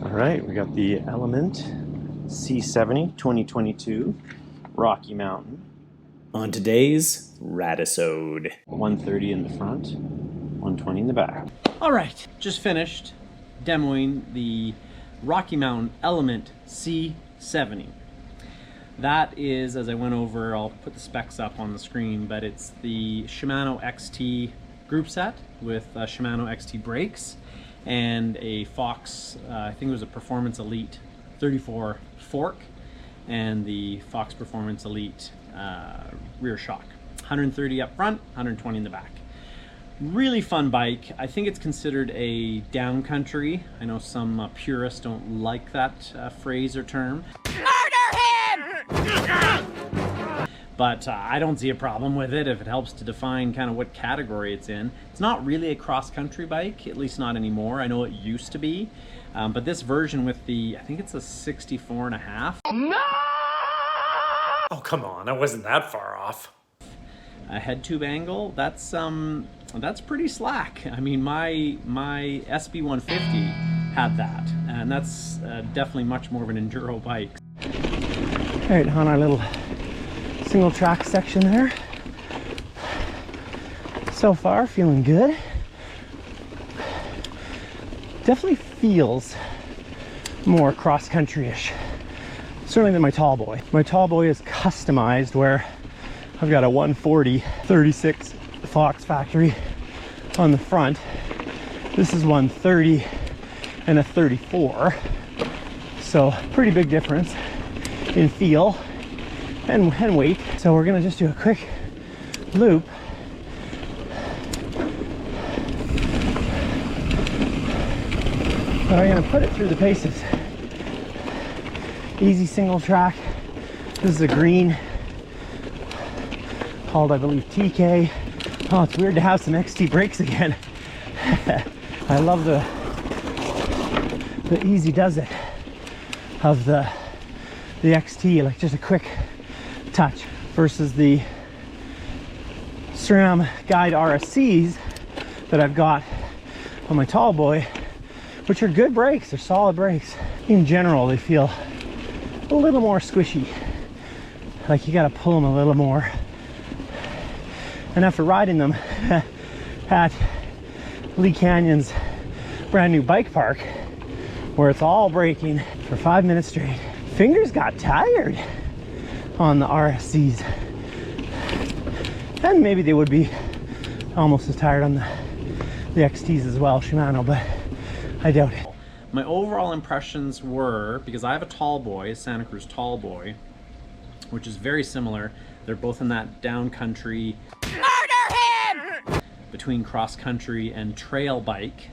All right, we got the Element C70 2022 Rocky Mountain. On today's Radisode. 130 in the front, 120 in the back. All right, just finished demoing the Rocky Mountain Element C70. That is, as I went over, I'll put the specs up on the screen, but it's the Shimano XT group set with Shimano XT brakes and a Fox, I think it was a Performance Elite 34 fork and the Fox Performance Elite rear shock. 130 up front, 120 in the back. Really fun bike. I think it's considered a downcountry. I know some purists don't like that phrase or term. Murder him! But I don't see a problem with it if it helps to define kind of what category it's in. It's not really a cross-country bike, at least not anymore. I know it used to be. But this version with the, I think it's a 64.5. No! Oh, come on, I wasn't that far off. A head tube angle, that's pretty slack. I mean, my SB150 had that, and that's definitely much more of an enduro bike. All right, on our little single track section there. So far, feeling good. Definitely feels more cross-country-ish, certainly than my Tallboy. My Tallboy is customized where I've got a 140 36 Fox factory on the front. This is 130 and a 34. So pretty big difference in feel and weight. So we're gonna just do a quick loop. But I'm gonna put it through the paces. Easy single track. This is a green called, I believe, TK. Oh, it's weird to have some XT brakes again. I love the easy does it of the XT, like just a quick touch versus the SRAM Guide RSCs that I've got on my Tallboy, which are good brakes. They're solid brakes. In general, they feel a little more squishy. Like you gotta pull them a little more. And after riding them at Lee Canyon's brand new bike park, where it's all braking for 5 minutes straight, fingers got tired on the RSCs. And maybe they would be almost as tired on the XTs as well, Shimano, but I doubt it. My overall impressions were, because I have a Tallboy, a Santa Cruz Tallboy, which is very similar. They're both in that downcountry, murder him! Between cross-country and trail bike.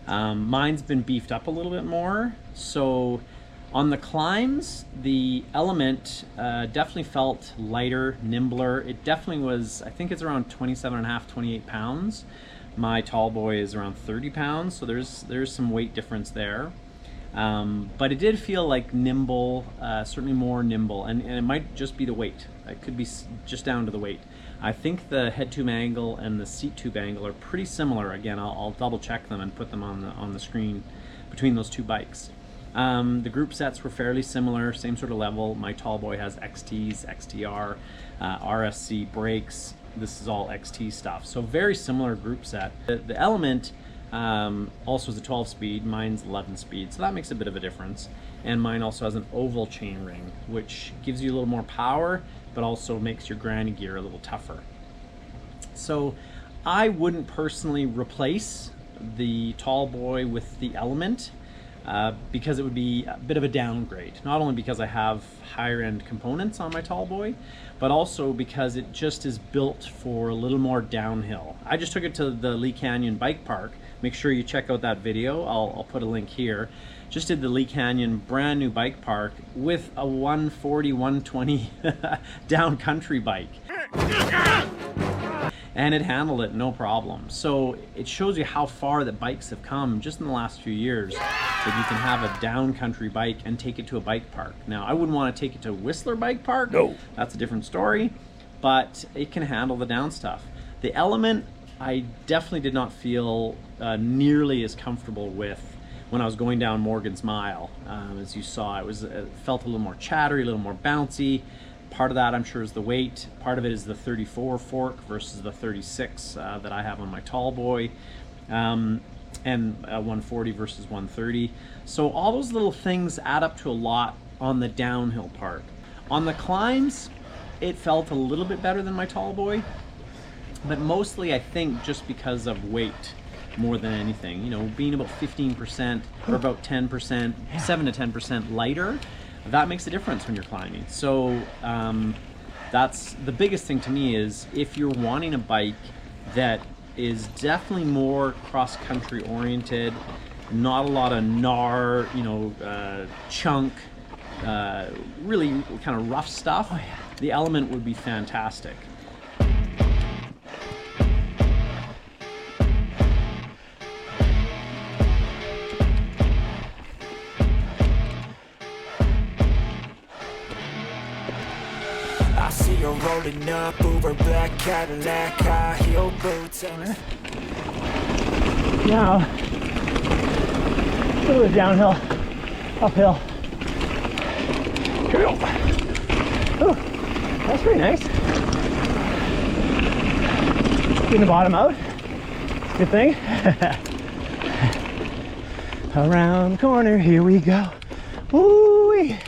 Mine's been beefed up a little bit more. So on the climbs, the Element definitely felt lighter, nimbler. It definitely was, I think it's around 27.5, 28 pounds. My Tallboy is around 30 pounds, so there's some weight difference there. But it did feel like nimble, certainly more nimble, and it might just be the weight. It could be just down to the weight. I think the head tube angle and the seat tube angle are pretty similar. Again, I'll double check them and put them on the screen between those two bikes. The group sets were fairly similar, same sort of level. My Tallboy has XTs, XTR, RSC brakes. This is all XT stuff, so very similar group set. The Element also is a 12 speed, mine's 11 speed, so that makes a bit of a difference. And mine also has an oval chainring, which gives you a little more power, but also makes your granny gear a little tougher. So I wouldn't personally replace the Tallboy with the Element because it would be a bit of a downgrade. Not only because I have higher end components on my Tallboy, but also because it just is built for a little more downhill. I just took it to the Lee Canyon Bike Park. Make sure you check out that video. I'll put a link here. Just did the Lee Canyon brand new bike park with a 140, 120 down country bike. And it handled it no problem. So it shows you how far that bikes have come just in the last few years, that you can have a down country bike and take it to a bike park. Now, I wouldn't want to take it to Whistler Bike Park. No. That's a different story, but it can handle the down stuff. The Element, I definitely did not feel nearly as comfortable with when I was going down Morgan's Mile. As you saw, it felt a little more chattery, a little more bouncy. Part of that, I'm sure, is the weight. Part of it is the 34 fork versus the 36 that I have on my Tallboy, and 140 versus 130. So all those little things add up to a lot on the downhill part. On the climbs, it felt a little bit better than my Tallboy, but mostly I think just because of weight more than anything. You know, being about 15% or about 10%, 7 to 10% lighter, that makes a difference when you're climbing. So that's the biggest thing to me, is if you're wanting a bike that is definitely more cross-country oriented, not a lot of gnar, you know, chunk, really kind of rough stuff, the Element would be fantastic. I see you rolling up, Uber black Cadillac, high heel boots. Now, a little bit downhill, uphill. Here we go. Oh, that's pretty nice. Getting the bottom out. Good thing. Around the corner, here we go. Woo-wee.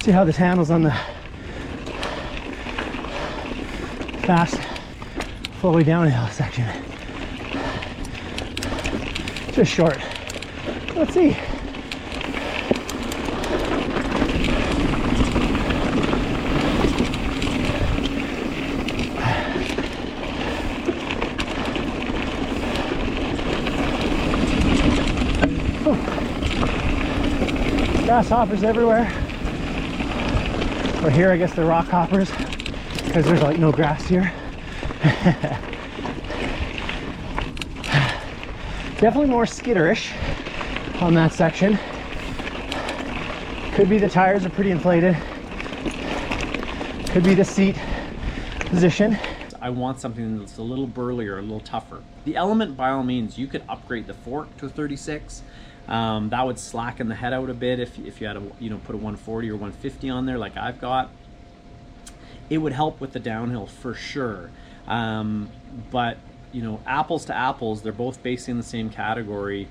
See how this handles on the fast, fully downhill section. Just short. Let's see. Oh. Grasshoppers everywhere. Or here, I guess they're rock hoppers, because there's like no grass here. Definitely more skitterish on that section. Could be the tires are pretty inflated. Could be the seat position. I want something that's a little burlier, a little tougher. The Element, by all means, you could upgrade the fork to a 36. That would slacken the head out a bit if you had to, put a 140 or 150 on there like I've got. It would help with the downhill for sure. But apples to apples, they're both basically in the same category.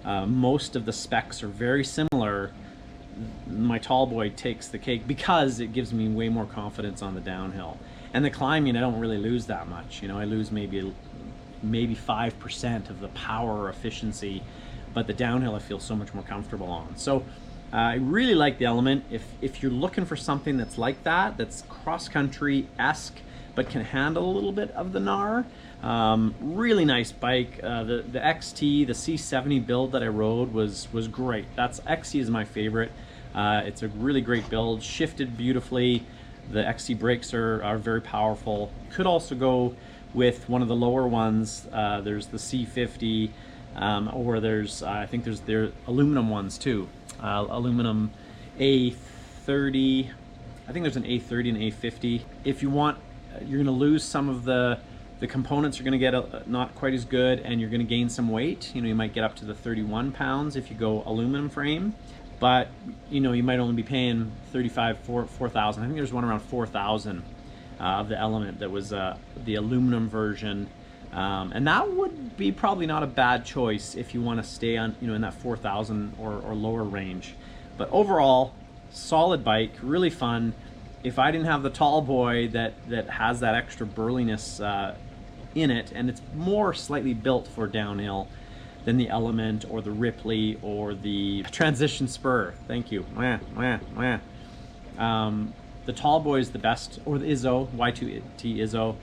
Most of the specs are very similar. My Tallboy takes the cake because it gives me way more confidence on the downhill. And the climbing, I don't really lose that much. I lose maybe 5% of the power or efficiency, but the downhill I feel so much more comfortable on. So I really like the Element. If you're looking for something that's like that, that's cross-country-esque, but can handle a little bit of the gnar, really nice bike. The XT, the C70 build that I rode was great. XT is my favorite. It's a really great build, shifted beautifully. The XT brakes are very powerful. Could also go with one of the lower ones. There's the C50, or I think there's their aluminum ones too. Aluminum A30. I think there's an A30 and A50. If you want, you're going to lose some of the components. You're going to get not quite as good, and you're going to gain some weight. You might get up to the 31 pounds if you go aluminum frame, but you might only be paying 4,000. I think there's one around 4,000 of the Element that was the aluminum version, and that would be probably not a bad choice if you want to stay on in that 4,000 or lower range. But overall, solid bike, really fun. If I didn't have the Tallboy that has that extra burliness in it, and it's more slightly built for downhill than the Element or the Ripley or the Transition Spur. Thank you. The Tallboy is the best, or the Izzo, Y2T Izzo.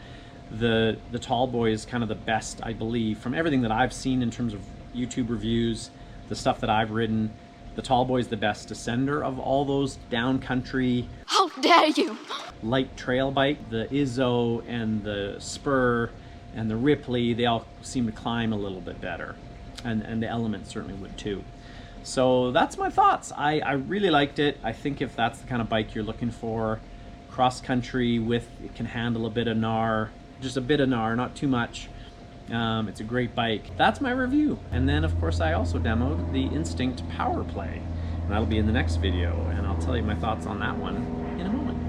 The Tallboy is kind of the best, I believe, from everything that I've seen in terms of YouTube reviews, the stuff that I've ridden. The Tallboy is the best descender of all those down country. How dare you! Light trail bike. The Izzo and the Spur and the Ripley, they all seem to climb a little bit better, and the Element certainly would too. So that's my thoughts. I really liked it. I think if that's the kind of bike you're looking for, cross country with, it can handle a bit of gnar, just a bit of gnar, not too much. It's a great bike. That's my review. And then of course I also demoed the Instinct Power Play. And that'll be in the next video, and I'll tell you my thoughts on that one in a moment.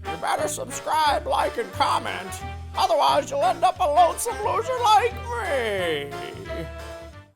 You better subscribe, like, and comment. Otherwise you'll end up a lonesome loser like me.